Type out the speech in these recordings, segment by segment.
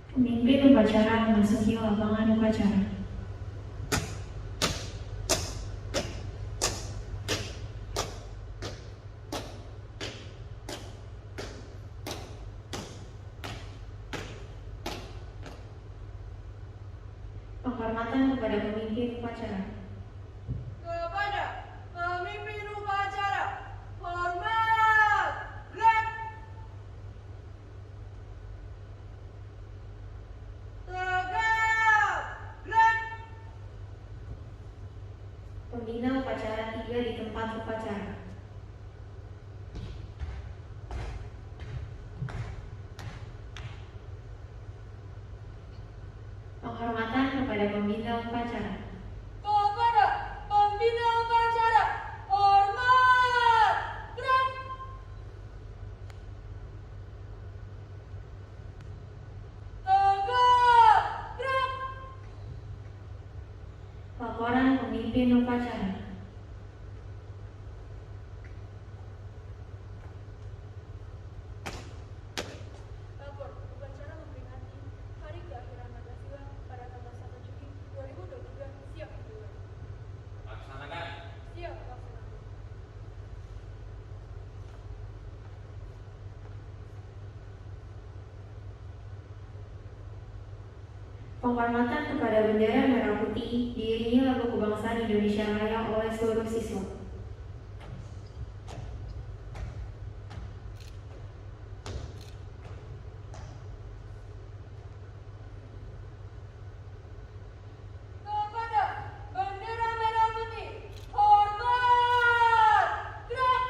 Pemimpin upacara memasuki lapangan upacara. Penghormatan kepada pemimpin upacara. Kepada pemimpin upacara, hormat, gerak. Tegap, gerak. Pembina upacara tiba di tempat upacara. Penghormatan kepada pembina upacara. Kepada pembina upacara, hormat, gerak. Tegap, gerak. Laporan pemimpin upacara. Lapor upacara memperingati Hari Keakhiran Pancasila pada tanggal 1 Juni 2023 siap dimulai. Laksanakan. Siap laksanakan. Penghormatan kepada bendera merah putih diiringi lagu kebangsaan Indonesia Raya oleh seluruh siswa. Kepada bendera merah putih, hormat, gerak.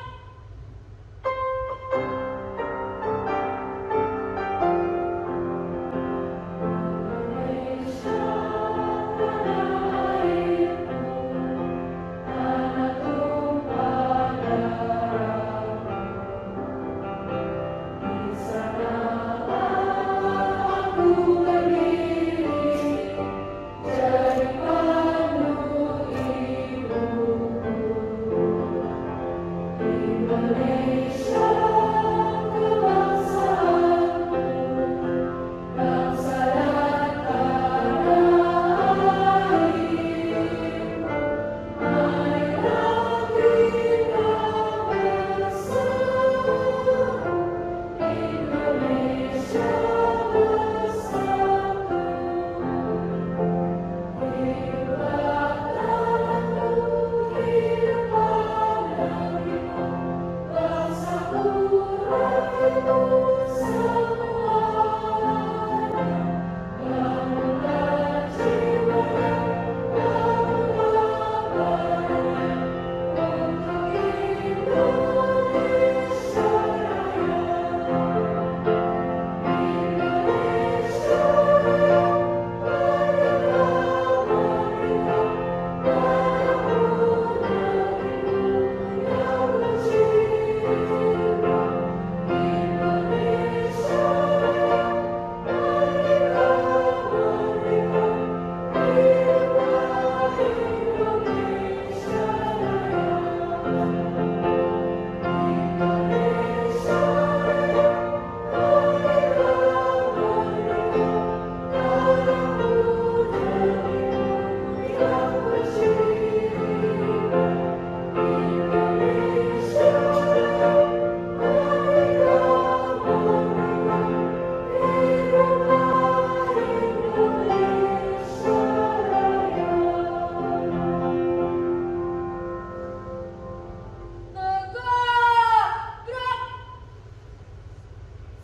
Tegap, gerak.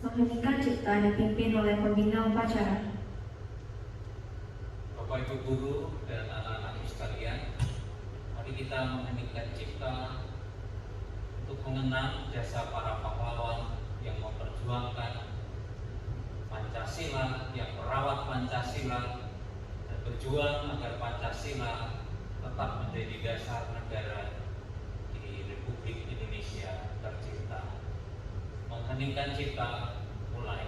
Menghentikan cipta dipimpin oleh pembina upacara. Bapak Ibu guru dan anak-anakku sekalian, mari kita menghentikan cipta untuk mengenang jasa para pahlawan yang memperjuangkan Pancasila, yang merawat Pancasila, dan berjuang agar Pancasila tetap menjadi dasar negara di Republik Indonesia tercinta. Mengheningkan cipta, mulai.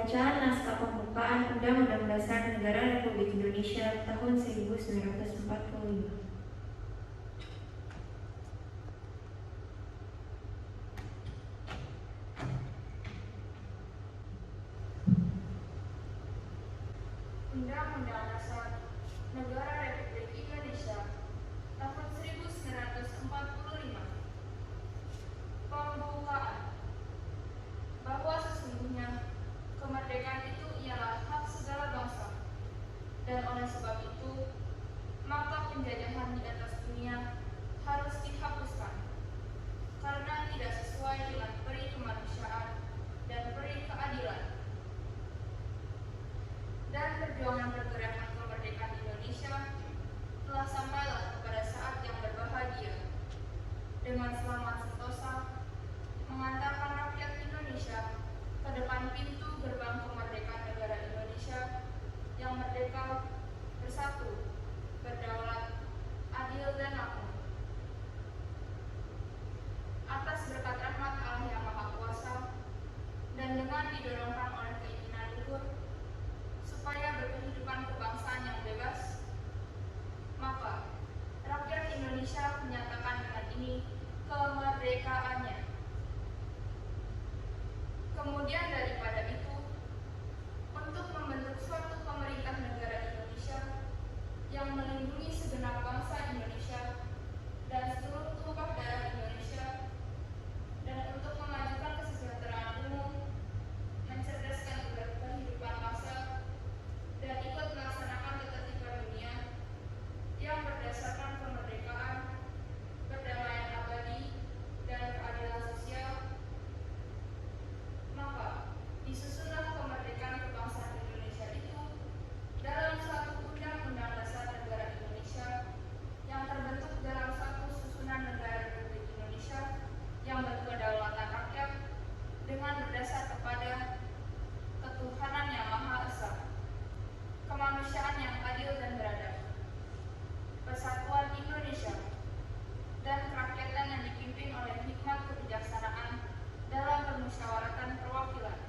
Pembacaan Naskah Pembukaan Undang-Undang Dasar Negara Republik Indonesia tahun 1945. Undang-Undang Dasar Negara Republik Indonesia tahun 1945. Pembukaan. Bahwa sesungguhnya kemerdekaan itu ialah hak segala bangsa, dan oleh sebab itu maka penjajahan di atas dunia harus dihapuskan karena tidak sesuai dengan peri kemanusiaan dan peri keadilan. Dan perjuangan pergerakan kemerdekaan Indonesia telah sampailah kepada saat yang berbahagia dengan selamat sentosa mengantarkan rakyat Indonesia ke depan pintu gerbang kemerdekaan negara Indonesia yang merdeka, bersatu, berdaulat, adil dan makmur. Atas berkat rahmat Allah yang Maha Kuasa dan dengan didorongkan oleh keinginan luhur supaya berkehidupan kebangsaan yang bebas, maka rakyat Indonesia menyatakan dengan ini kemerdekaannya. Kemudian daripada itu, untuk membentuk suatu pemerintah negara Indonesia yang melindungi segenap bangsa Indonesia dan seluruh tumpah darah Indonesia, dan untuk memajukan kesejahteraan umum, mencerdaskan kehidupan bangsa, dan ikut melaksanakan ketertiban dunia yang berdasarkan kemerdekaan, perdamaian abadi, dan keadilan sosial, maka disusunlah kemerdekaan kebangsaan Indonesia itu dalam suatu undang-undang dasar negara Indonesia yang terbentuk dalam satu susunan negara Republik Indonesia yang berkedaulatan rakyat dengan berdasar kepada ketuhanan yang Maha Esa, kemanusiaan yang adil dan beradab, persatuan Indonesia, dan kerakyatan yang dipimpin oleh hikmat kebijaksanaan dalam permusyawaratan perwakilan,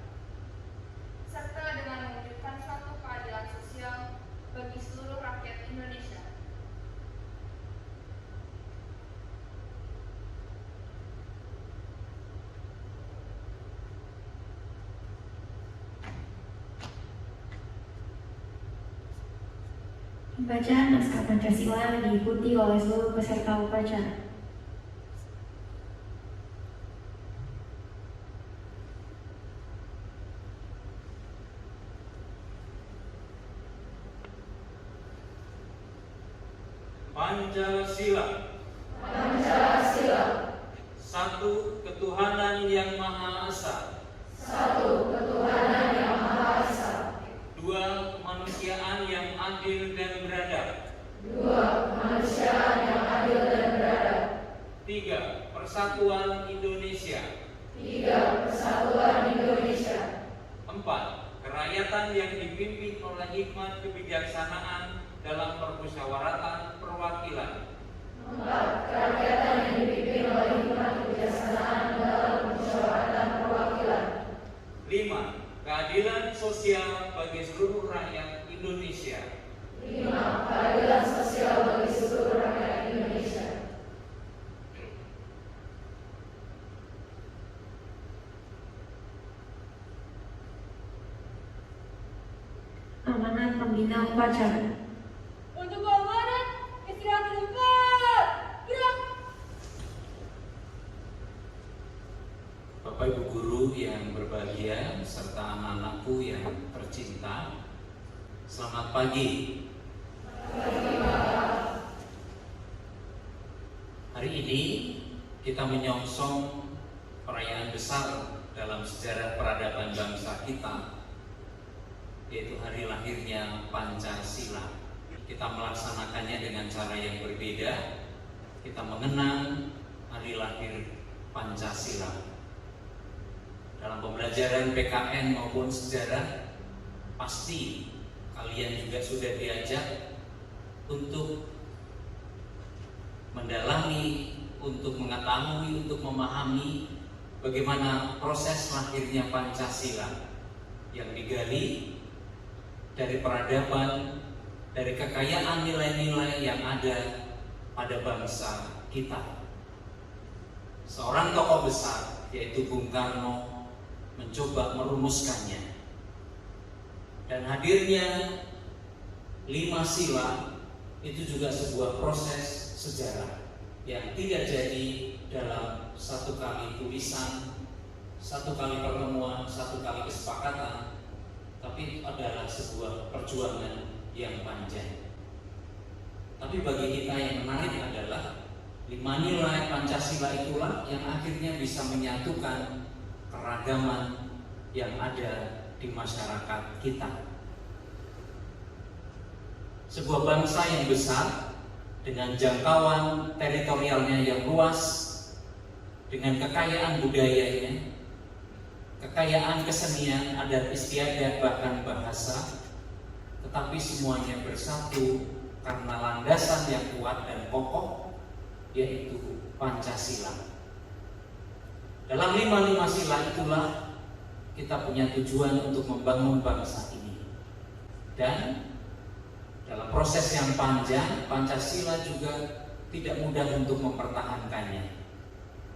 serta dengan mewujudkan suatu keadilan sosial bagi seluruh rakyat Indonesia. Pembacaan Naskah Pancasila diikuti oleh seluruh peserta upacara. Pancasila. Pancasila. Satu ketuhanan yang Maha Esa. Satu ketuhanan yang Maha Esa. Dua kemanusiaan yang adil dan beradab. Dua kemanusiaan yang adil dan beradab. Tiga persatuan Indonesia. Tiga persatuan Indonesia. Empat kerakyatan yang dipimpin oleh hikmat kebijaksanaan dalam permusyawaratan perwakilan. Empat kerakyatan yang dipimpin oleh hikmat kebijaksanaan dalam permusyawaratan perwakilan. Lima keadilan sosial bagi seluruh rakyat Indonesia. Lima keadilan sosial bagi seluruh rakyat Indonesia. Amanat Pembina Upacara. Untuk keamanan, istirahat di tempat. Gerak. Bapak Ibu guru yang berbahagia serta anak-anakku yang tercinta, selamat pagi. Hari ini kita menyongsong perayaan besar dalam sejarah peradaban bangsa kita, yaitu hari lahirnya Pancasila. Kita melaksanakannya dengan cara yang berbeda. Kita mengenang hari lahir Pancasila. Dalam pembelajaran PKN maupun sejarah, pasti kalian juga sudah diajak untuk mendalami, untuk mengetahui, untuk memahami bagaimana proses lahirnya Pancasila. yang digali dari peradaban, dari kekayaan nilai-nilai yang ada pada bangsa kita. Seorang tokoh besar yaitu Bung Karno mencoba merumuskannya. Dan hadirnya 5 sila itu juga sebuah proses sejarah yang tidak jadi dalam satu kali tulisan, satu kali pertemuan, satu kali kesepakatan, tapi adalah sebuah perjuangan yang panjang. Tapi bagi kita yang menarik adalah 5 nilai Pancasila itulah yang akhirnya bisa menyatukan keragaman yang ada di masyarakat kita. Sebuah bangsa yang besar dengan jangkauan teritorialnya yang luas, dengan kekayaan budayanya, kekayaan kesenian, adat istiadat, bahkan bahasa, tetapi semuanya bersatu karena landasan yang kuat dan kokoh, yaitu Pancasila. Dalam 5 sila itulah kita punya tujuan untuk membangun bangsa ini. Dan dalam proses yang panjang, Pancasila juga tidak mudah untuk mempertahankannya.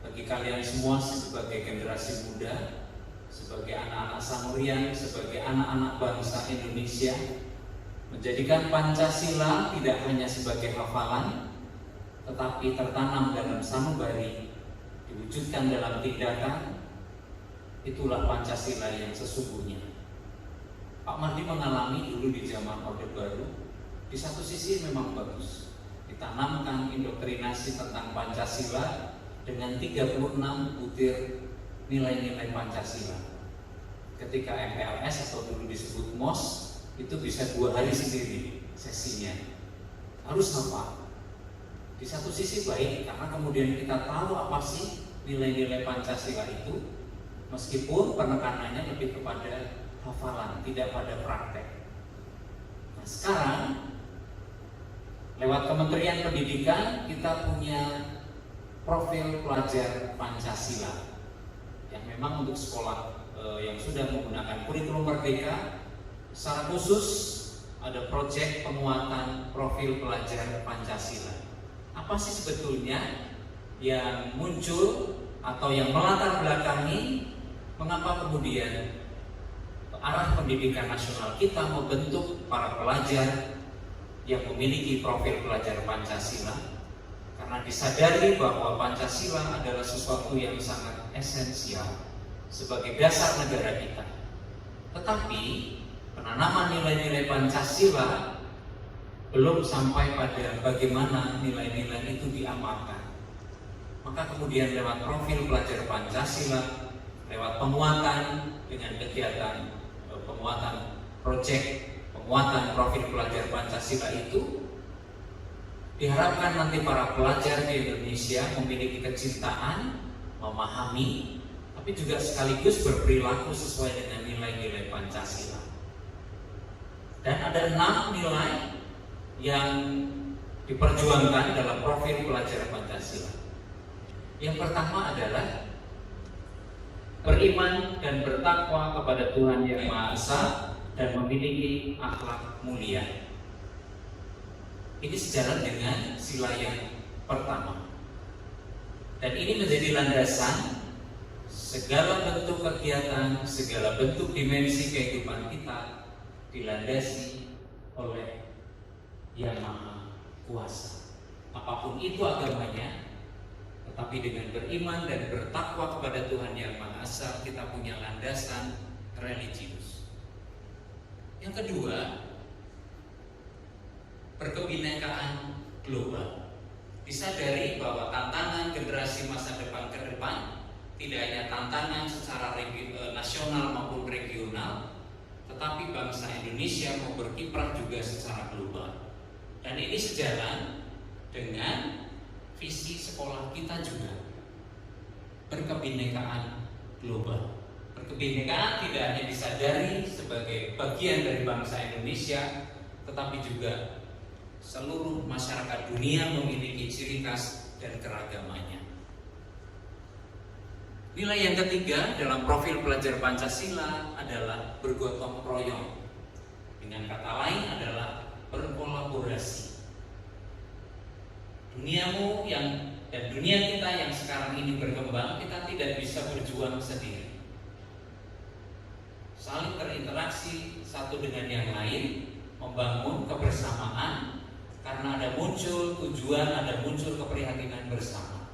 Bagi kalian semua sebagai generasi muda, sebagai anak-anak Sanurian, sebagai anak-anak bangsa Indonesia, menjadikan Pancasila tidak hanya sebagai hafalan, tetapi tertanam dalam sanubari, diwujudkan dalam tindakan, itulah Pancasila yang sesungguhnya. Pak Mardi mengalami dulu di zaman Orde Baru, di satu sisi memang bagus, ditanamkan indoktrinasi tentang Pancasila dengan 36 butir nilai-nilai Pancasila. Ketika MPLS atau dulu disebut MOS, itu bisa 2 hari sendiri sesinya. Harus hafal. Di satu sisi baik karena kemudian kita tahu apa sih nilai-nilai Pancasila itu, meskipun penekanannya lebih kepada hafalan, tidak pada praktek. Nah, sekarang lewat Kementerian Pendidikan kita punya profil pelajar Pancasila yang memang untuk sekolah yang sudah menggunakan kurikulum Merdeka. Secara khusus ada proyek penguatan profil pelajar Pancasila. Apa sih sebetulnya yang muncul atau yang melatar belakangi mengapa kemudian arah pendidikan nasional kita membentuk para pelajar yang memiliki profil pelajar Pancasila? Karena disadari bahwa Pancasila adalah sesuatu yang sangat esensial sebagai dasar negara kita. Tetapi penanaman nilai-nilai Pancasila belum sampai pada bagaimana nilai-nilai itu diamalkan. Maka kemudian lewat profil pelajar Pancasila, lewat penguatan dengan kegiatan penguatan proyek penguatan profil pelajar Pancasila itu, diharapkan nanti para pelajar di Indonesia memiliki kecintaan, memahami, tapi juga sekaligus berperilaku sesuai dengan nilai-nilai Pancasila. Dan ada 6 nilai yang diperjuangkan dalam profil pelajar Pancasila. Yang pertama adalah beriman dan bertakwa kepada Tuhan Yang Maha Esa dan memiliki akhlak mulia. Ini sejalan dengan sila yang pertama. Dan ini menjadi landasan segala bentuk kegiatan, segala bentuk dimensi kehidupan kita dilandasi oleh Yang Maha Kuasa. Apapun itu agamanya, tetapi dengan beriman dan bertakwa kepada Tuhan Yang Maha Esa, kita punya landasan religius. Yang kedua, berkebinekaan global. Disadari bahwa tantangan generasi masa depan ke depan tidak hanya tantangan secara nasional maupun regional, tetapi bangsa Indonesia mau berkiprah juga secara global. Dan ini sejalan dengan visi sekolah kita juga, berkebinekaan global. Berkebinekaan tidak hanya disadari sebagai bagian dari bangsa Indonesia, tetapi juga seluruh masyarakat dunia memiliki ciri khas dan keragamannya. Nilai yang ketiga dalam profil pelajar Pancasila adalah bergotong royong. Dengan kata lain adalah berkolaborasi. Duniamu dan dunia kita yang sekarang ini berkembang, kita tidak bisa berjuang sendiri. Saling berinteraksi satu dengan yang lain, membangun kebersamaan, karena ada muncul tujuan, ada muncul keprihatinan bersama.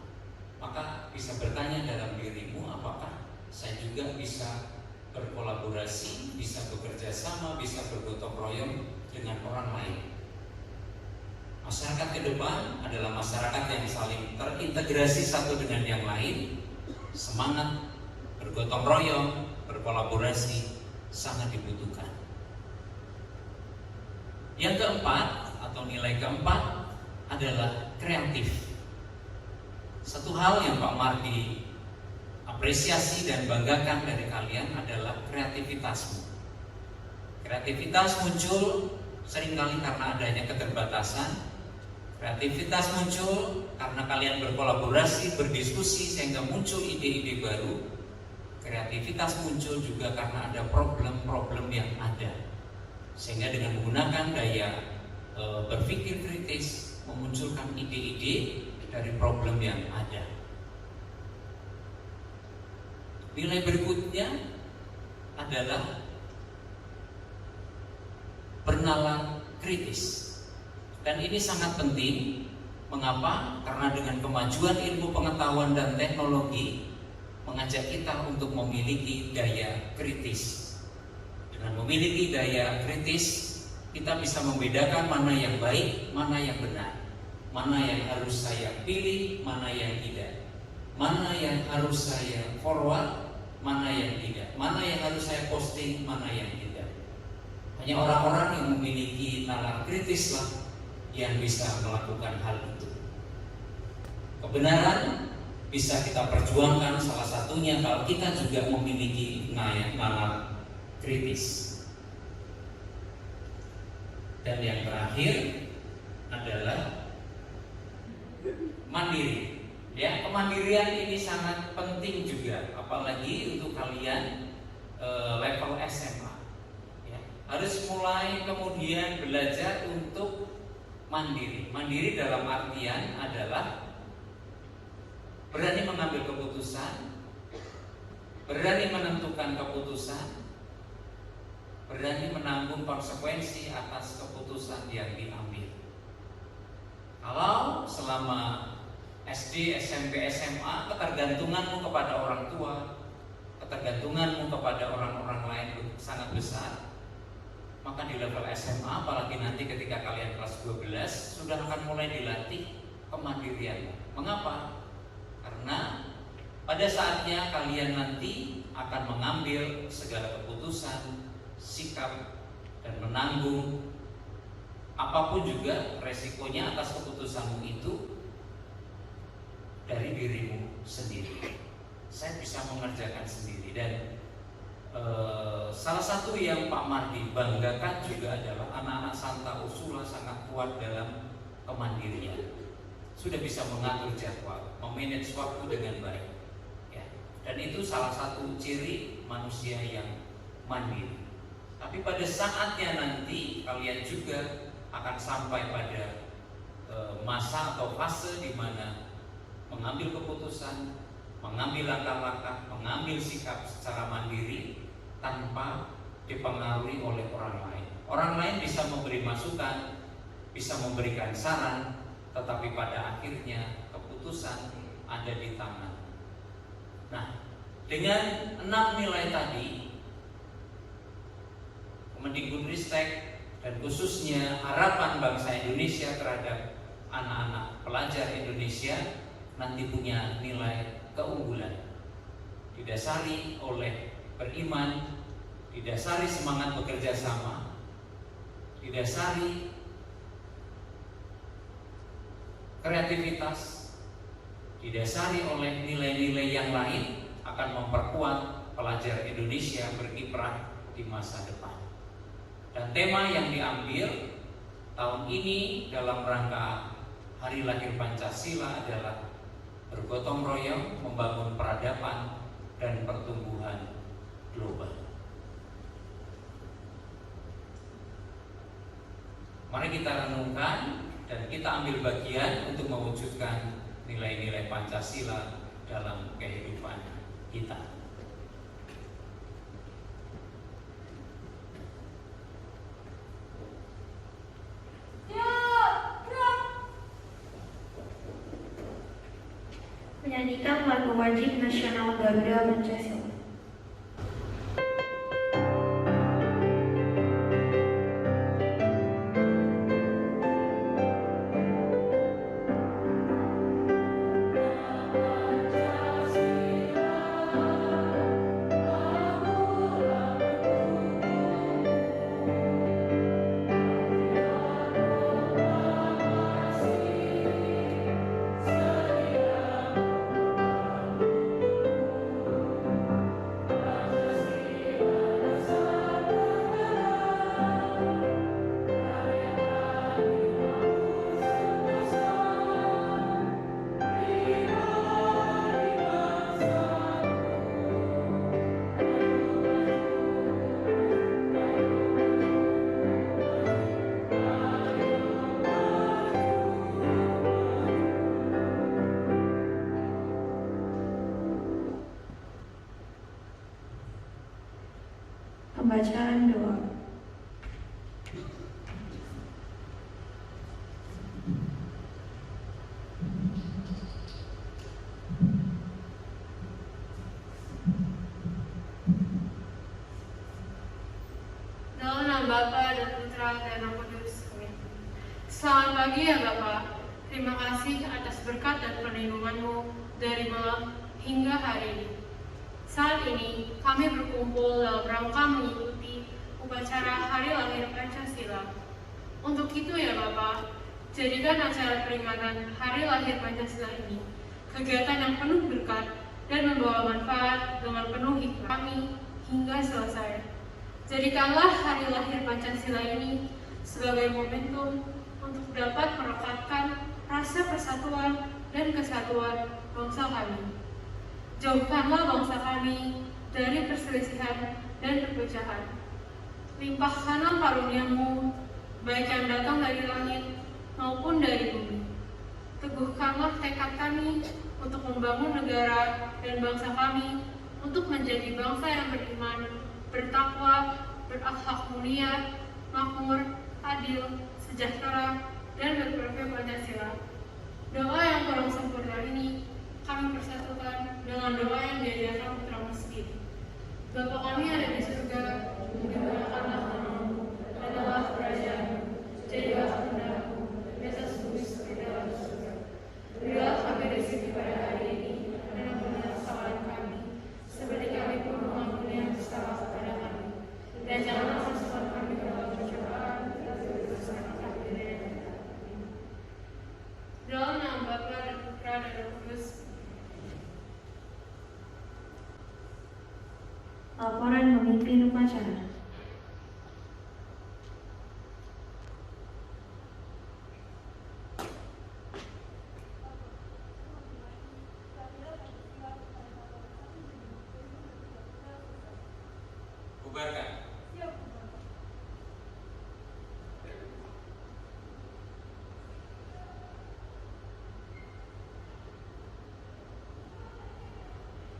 Maka bisa bertanya dalam dirimu, apakah saya juga bisa berkolaborasi, bisa bekerja sama, bisa bergotong royong dengan orang lain. Masyarakat ke depan adalah masyarakat yang saling terintegrasi satu dengan yang lain. Semangat bergotong royong, berkolaborasi sangat dibutuhkan. Yang keempat atau nilai keempat adalah kreatif. Satu hal yang Pak Mardi apresiasi dan banggakan dari kalian adalah kreativitasmu. Kreativitas muncul seringkali karena adanya keterbatasan. Kreativitas muncul karena kalian berkolaborasi, berdiskusi sehingga muncul ide-ide baru. Kreativitas muncul juga karena ada problem-problem yang ada, sehingga dengan menggunakan daya berpikir kritis memunculkan ide-ide dari problem yang ada. Nilai berikutnya adalah bernalar kritis. Dan ini sangat penting. Mengapa? Karena dengan kemajuan ilmu pengetahuan dan teknologi mengajak kita untuk memiliki daya kritis. Dengan memiliki daya kritis, kita bisa membedakan mana yang baik, mana yang benar, mana yang harus saya pilih, mana yang tidak, mana yang harus saya forward, mana yang tidak, mana yang harus saya posting, mana yang tidak. Hanya orang-orang yang memiliki nalar kritis lah yang bisa melakukan hal itu. Kebenaran bisa kita perjuangkan, salah satunya kalau kita juga memiliki nalar kritis. Dan yang terakhir adalah mandiri. Ya, kemandirian ini sangat penting juga, apalagi untuk kalian level SMA. Ya, harus mulai kemudian belajar untuk mandiri. Mandiri dalam artian adalah berani mengambil keputusan, berani menentukan keputusan, berani menanggung konsekuensi atas keputusan yang diambil. Kalau selama SD, SMP, SMA ketergantunganmu kepada orang tua, ketergantunganmu kepada orang-orang lain sangat besar, maka di level SMA, apalagi nanti ketika kalian kelas 12, sudah akan mulai dilatih kemandirian. Mengapa? Karena pada saatnya kalian nanti akan mengambil segala keputusan, sikap, dan menanggung apapun juga resikonya atas keputusanmu itu dari dirimu sendiri. Saya bisa mengerjakan sendiri. Dan salah satu yang Pak Mardi banggakan juga adalah anak-anak Santa Ursula sangat kuat dalam kemandirian. Sudah bisa mengatur jadwal, memanage waktu dengan baik. Ya. Dan itu salah satu ciri manusia yang mandiri. Tapi pada saatnya nanti kalian juga akan sampai pada masa atau fase di mana mengambil keputusan, mengambil langkah-langkah, mengambil sikap secara mandiri tanpa dipengaruhi oleh orang lain. Orang lain bisa memberi masukan, bisa memberikan saran, tetapi pada akhirnya keputusan ada di tangan. Nah, dengan 6 nilai tadi, Kemendikbudristek dan khususnya harapan bangsa Indonesia terhadap anak-anak pelajar Indonesia nanti punya nilai keunggulan, didasari oleh beriman, didasari semangat bekerja sama, didasari kreativitas, didasari oleh nilai-nilai yang lain akan memperkuat pelajar Indonesia berkiprah di masa depan. Dan tema yang diambil tahun ini dalam rangka Hari Lahir Pancasila adalah bergotong royong membangun peradaban dan pertumbuhan global. Mari kita renungkan dan kita ambil bagian untuk mewujudkan nilai-nilai Pancasila dalam kehidupan kita. Menyanyikan lagu wajib nasional Garuda Pancasila. Pembacaan doa. Dalam nama Bapa dan Putra dan Roh Kudus. Amin. Selamat pagi ya Bapa. Terima kasih atas berkat dan perlindungan-Mu dari malam hingga hari ini. Saat ini kami berkumpul dalam rangka mengikuti upacara Hari Lahir Pancasila. Untuk itu ya Bapak, jadikan acara peringatan Hari Lahir Pancasila ini kegiatan yang penuh berkat dan membawa manfaat dengan penuh hikmah kami hingga selesai. Jadikanlah Hari Lahir Pancasila ini sebagai momentum untuk dapat merekatkan rasa persatuan dan kesatuan bangsa kami. Jauhkanlah bangsa kami dari perselisihan dan perpecahan. Limpahkanlah karunia-Mu, baik yang datang dari langit maupun dari bumi. Teguhkanlah tekad kami untuk membangun negara dan bangsa kami untuk menjadi bangsa yang beriman, bertakwa, berakhlak mulia, makmur, adil, sejahtera, dan berprofil Pancasila. Doa yang kurang sempurna ini kami persatukan dengan doa yang diajarkan putra-Mu sendiri. Bapa kami ada di surga, dimuliakanlah nama-Mu, datanglah kerajaan-Mu, jadilah kehendak-Mu di atas bumi seperti dalam surga. Berilah kami rezeki pada hari ini, dan ampunilah kesalahan kami, seperti kami pun mengampuni yang bersalah kepada kami. Dan janganlah masukkan kami ke dalam pencobaan, tetapi bebaskanlah kami dari yang jahat. Dalam nama Bapa dan Putra dan Roh Kudus. Laporan pemimpin upacara. Bubarkan.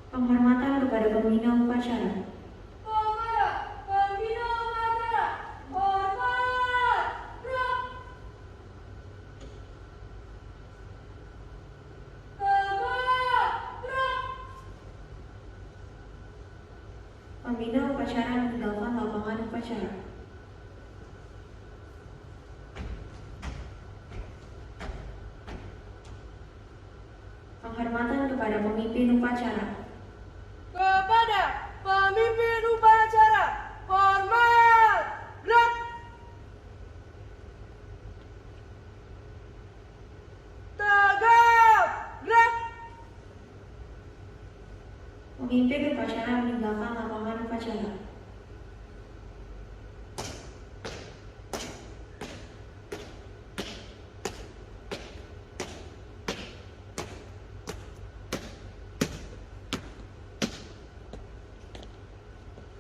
Penghormatan kepada pembina upacara. Pembina upacara meninggalkan lapangan upacara. Penghormatan kepada pemimpin upacara. Kepada pemimpin upacara, hormat, gerak. Tegap, gerak. Pemimpin upacara meninggalkan lapangan upacara.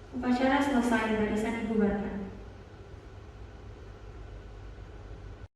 Upacara selesai, barisan dibubarkan.